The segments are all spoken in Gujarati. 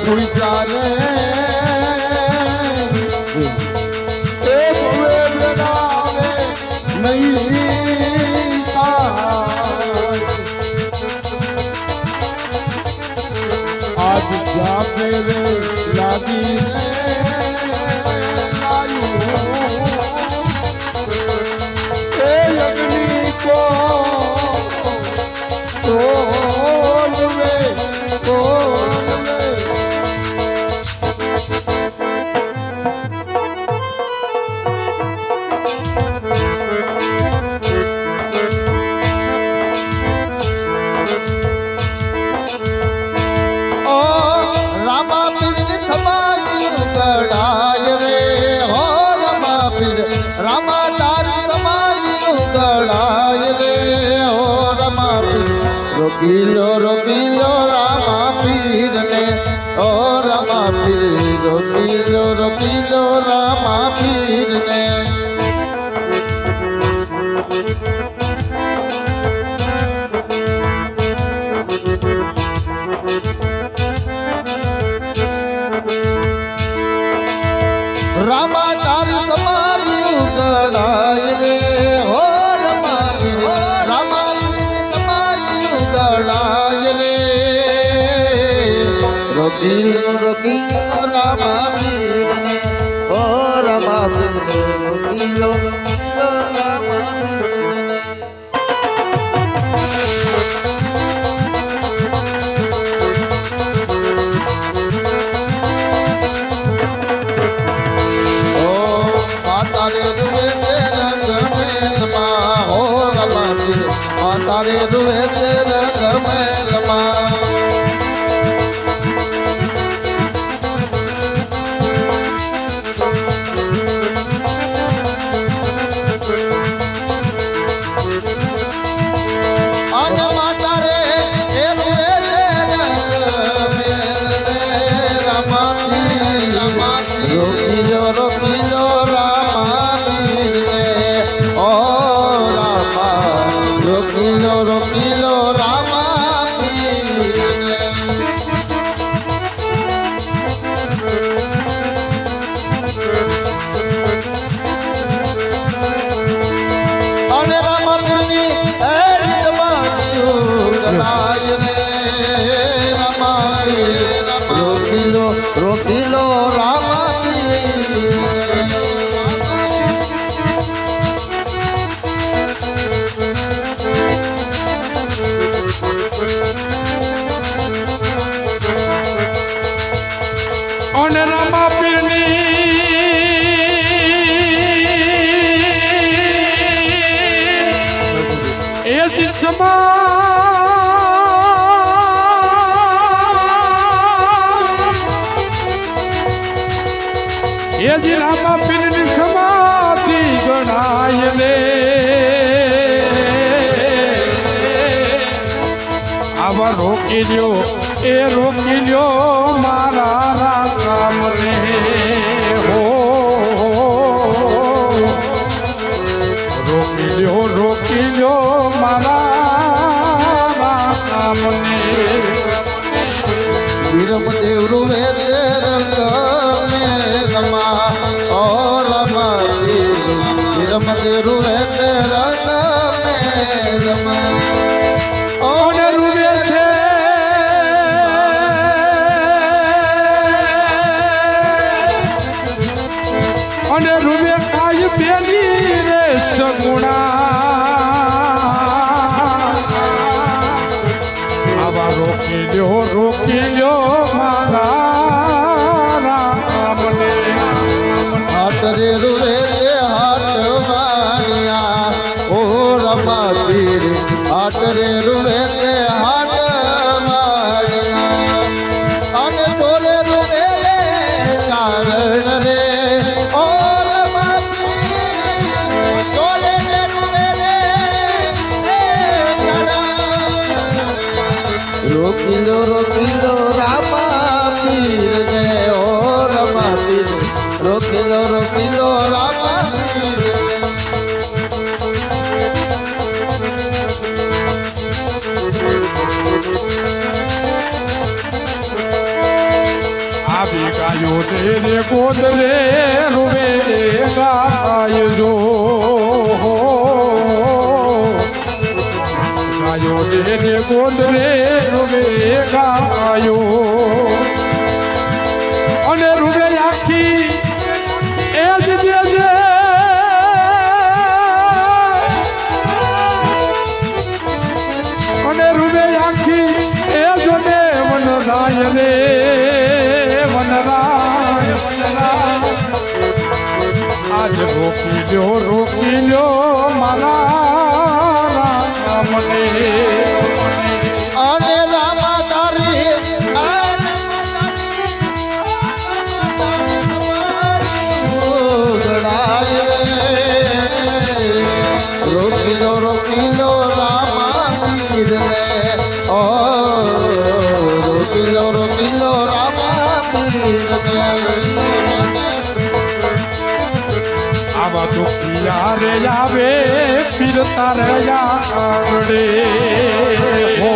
છૂટ્યા રે એ ભવે બેડાવે નહીં આજ જ્યાં ફેરે લાગી રે એ અગ્નિ કો રોકીલો રોકીલો રામા પીર ને ઓ રામા પીર રોકીલો રોકીલો રામા પીર ને રામા તારી સમાધિ ઉગડાય રે હો રામા પીર રામા રોકીલો રોકીલો રામા પીર ને ઓ રામા પીર રોકીલો રોકીલો રામા પીર ને ઓ માતા રે રૂવે તે રંગ મેલમાં ઓ રામા પીર માતા રે રૂવે તે રંગ મેલમાં રોકીલો રામા પીર ને ઓ રામા રોકીલો રોકીલો રામા પીર ને અને રામા પીરની એ સમાધિ રે રામા રોકીલો રોકીલો રામા અને રામા પીરની એ જ એ જ રામા પીરની સમાધિ ગણાય લે આવા રોકી લ્યો એ રોકી લ્યો મારા રામ રે હો રોકી લ્યો મારા રામ ને વીરમદેવ રૂવે તે રંગ મેલમાં ઓ રામા પીર વીરમદેવ રૂવે તે રંગ મેલમાં ઓને રૂવે છે અને રૂવે કાય પેલી રે સગુણા આવા રોકી લ્યો મારા રામ ને હાટ રે રૂવે તે હાટ વાણિયા ઓ રામા પીર હાટ રે રૂવે તે હાટ વાણિયા અને તોરે રૂવે કારણ રે ઓ રામા પીર તોરે રૂવે રે રોકીલો રોકીલો રામા પીર ને ઓ રામા પીર રોકીલો રોકીલો રામા પીર ગાયો રે ગોદરે રૂવે ગાય જો ગાયો રે ગોદરે રૂવે ગાયો અને રૂવે આખી એ જ જે અને રૂવે આખી એ જો ને વનરાય રે વનરાય આજ રોકી લ્યો મારા રામને અને રામા તારી રોકી લો રામા પીરને ઓ રોકી લો રામા પીરને આવા દુખિયા રે આવે પીર તારે આંગણે હો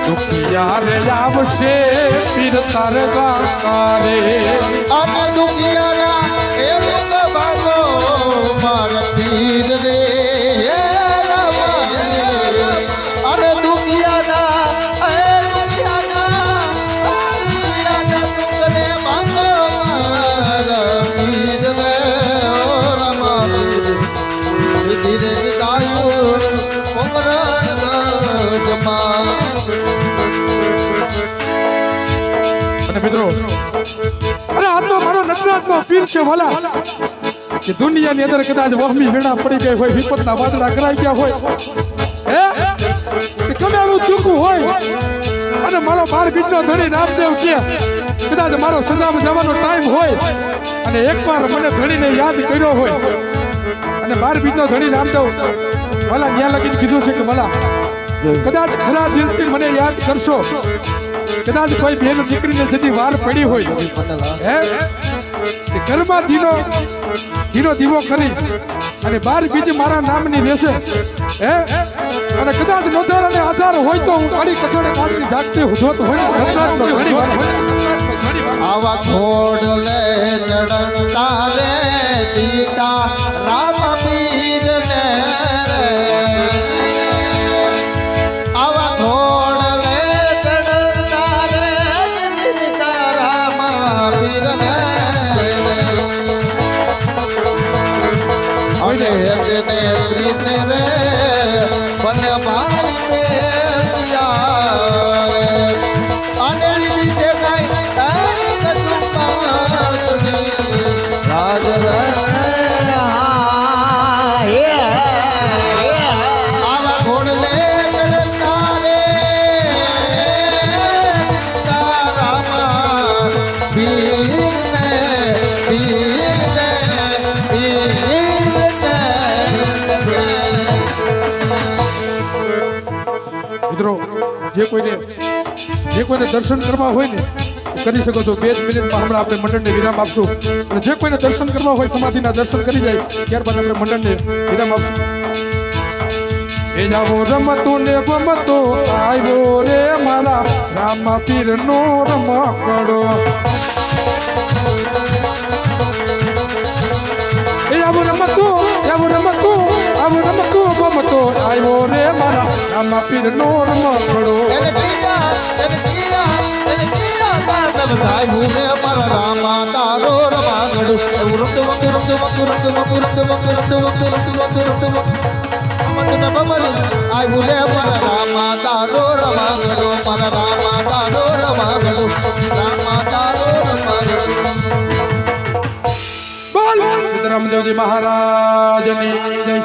દુખિયા રે આવશે પીર તારે ગારે અને દુનિયાના એ રોગ ભાગો મારા પીર રે અને દુનિયાના એ દુનિયાના દુઃખને ભાગો મારા પીર રે ઓ રમા પીર ધીરે વિદાયો પોકરણ ગજમા અને મિત્રો અરે આ તો મારો નટરાજનો પીર છે વાલા કે દુનિયાની અંદર કદાચ વહમી વીણા પડી ગઈ હોય વિપતના વાદળા કરાઈ ગયા હોય હે કે ગમે એવું દુઃખ હોય અને મારો 12 બીજનો ધણી નામદેવ કે કદાચ મારો સજામાં જવાનો ટાઈમ હોય અને એકવાર મને ધણીને યાદ કર્યો હોય અને 12 બીજનો ધણી નામદેવ વાલા ન્યા લગીને કીધું છે કે વાલા કદાચ ખરા દિલથી મને યાદ કરશો કદાચ કોઈ બેન દીકરીને જતી વાર પડી હોય હે કે ઘરમાં ઘીનો દીવો કરી અને 12 બીજ મારા નામની લેશે હે અને કદાચ નોધાર અને આધાર હોય તો હું કાળી કઠોળે કાઢી જાગતી જોત હોય આવા ઘોડલે ચડતા રે દીટા રામ પીર ને આવા ઘોડલે ચડતા રે દીટા રામ પીર ને અને હેજને પ્રીત રે બન ભાઈ રે યાર અને લીધી છે કઈ કશું પાતની રાજ રે આવા ઘોડલે ચડતા રે રામા પીરને મિત્રો જે કોઈને દર્શન કરવા હોય ને કરી શકો છો 2 મિનિટમાં હમણાં આપણે મંડળને વિરામ આપશું અને જે કોઈને દર્શન કરવા હોય સમાધિના દર્શન કરી જાય ત્યારબાદ આપણે મંડળને વિરામ આપશું એ જાવો રમતો ને ગમતો આવ્યો રે મારા રામ પીર નો રમકડો એ આવો રમતો ગમતો આવ્યો રે મારા રામ પીર નો રમકડો રામા તારો રમાગડું રામા તારો રમાગડો મારા રામા તારો રમાગડું રામા તારો રમાગડું બોલ સિદ્ધરામદેવજી મહારાજની જય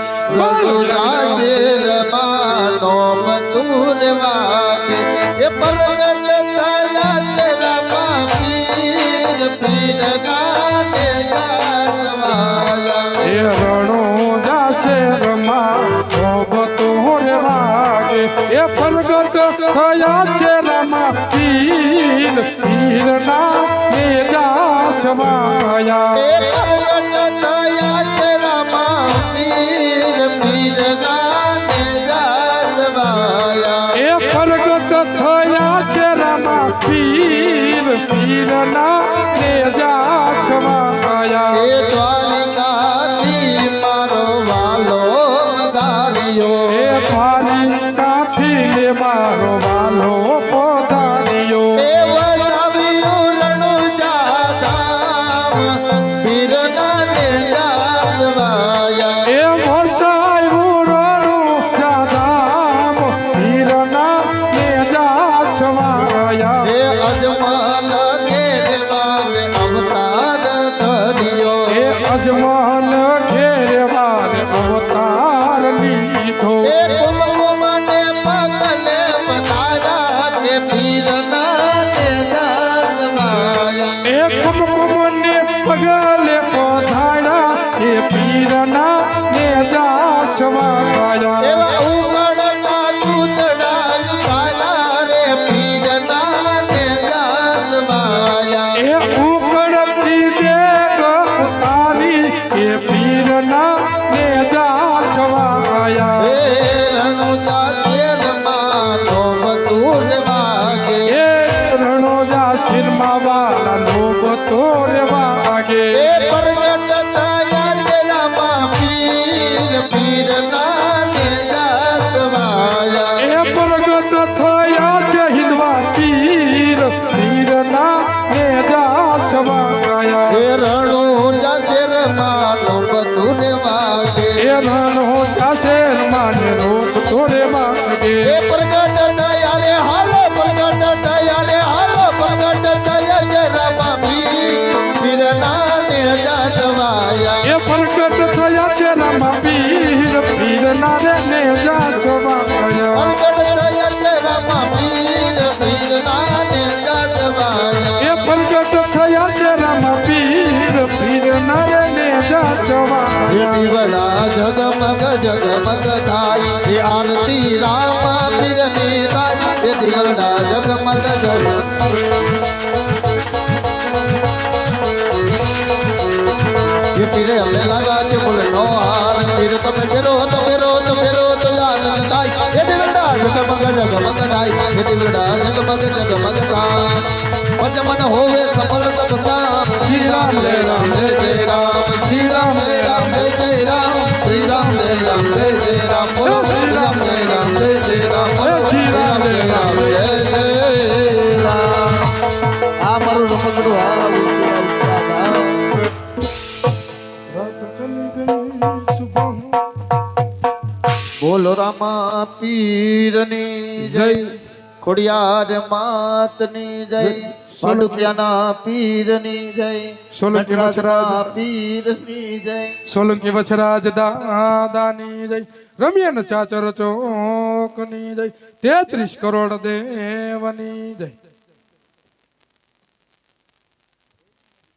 તો બતુર વાગે એ પરગટ થયા છે રામા પીર પીર નાને ગાજવાયા એ રણો જાશે રમા ભોગતો રે વાગે એ પરગટ થયા છે રામા પીર પીર ના ને જાચવાયા એ પરગટ થયા છે રામા પીર પીર નાને ગાજવાયા એ પરગટ થયા છે રામા પીર પીરના ને જા છવાયા એ દ્વારિકાથી મારો વાલો વધાર્યો એ દ્વારિકાથી લે મારો વાલો પોધાર્યો એ વસાવ્યું રણુજા ધામ પીરના ને જાસવાયા એ વસાયું રણું જાધામ પીરના ને જા છવાયા એ અજમલ ઘેરવાલે અવતાર ધર્યો એ અજમલ ઘેરવાલ અવતાર લીધો એ કુમકુમને પગલે વધારા કે પીરના ને જાસવાયા એ કુમકુમને પગલે પધાર્યા એ પીરના ને જા છવાયા એવા ઉગડતા દૂધડા કાલા રે પીરના ને જાસવાયા એ ઉકળતી દેગ ઉતારી એ પીરના ને જા છવાયા એ રણુજા શેરમાં નોબતુર વાગે એ રણોજા શિરમાં વાલા લોભ તોરે વાગે એ પ્રગટ થયા છે રામા પીર પીરના ને જાસવાયા એ પ્રગટ થયા છે હિંદવા પીર પીરના ને જા છવાયા એ રણુજા શેરમાં નોબતુર વાગે એ રણોજા શેરમાં ને લોભ તોરે વાગે એ પ્રગટ થયા રે હાલો પ્રગટ થયા રે હાલો પ્રગટ થયા છે રામા પીરના ને જાસવાયા એ પ્રગટ થયા છે રામા પીર પીરના ને જા છવાયા પ્રગટ થયા છે રામા પીરના ને જાસવાયા એ પ્રગટ થયા છે રામા પીર પીરના ને જા એ છવાયા દીવડા જગમગ જગમગ થાય એ આરતી રામા પીરની થાય એ દીવડા જગમગ જગમગ એ પીરે અમને લાગા છે બોલે નો હાર પીર તમે ફેરો તો આનંદ થાય એ દીવડા જગમગ જગમગ થાય એ દીવડા જગમગ જગમગ થાય પંચમન હોવે સફળ સબ કામ શ્રી રામ જય રામ શ્રી રામ જય રામ જય રામ શ્રી રામ જય રામ બોલો શ્રી રામ જય રામ બોલો શ્રી રામ જય રામ જય રામ આ મારું રમકડું આવું બોલો રામા પીરની જય ખોડિયાર માતની જય પાડુક્યાના પીરની જય સોલંકી નટરાજના પીરની જય સોલંકી વછરાજ દાદાની જય રમ્યન ચાચર ચોકની જય 33 કરોડ દેવની જય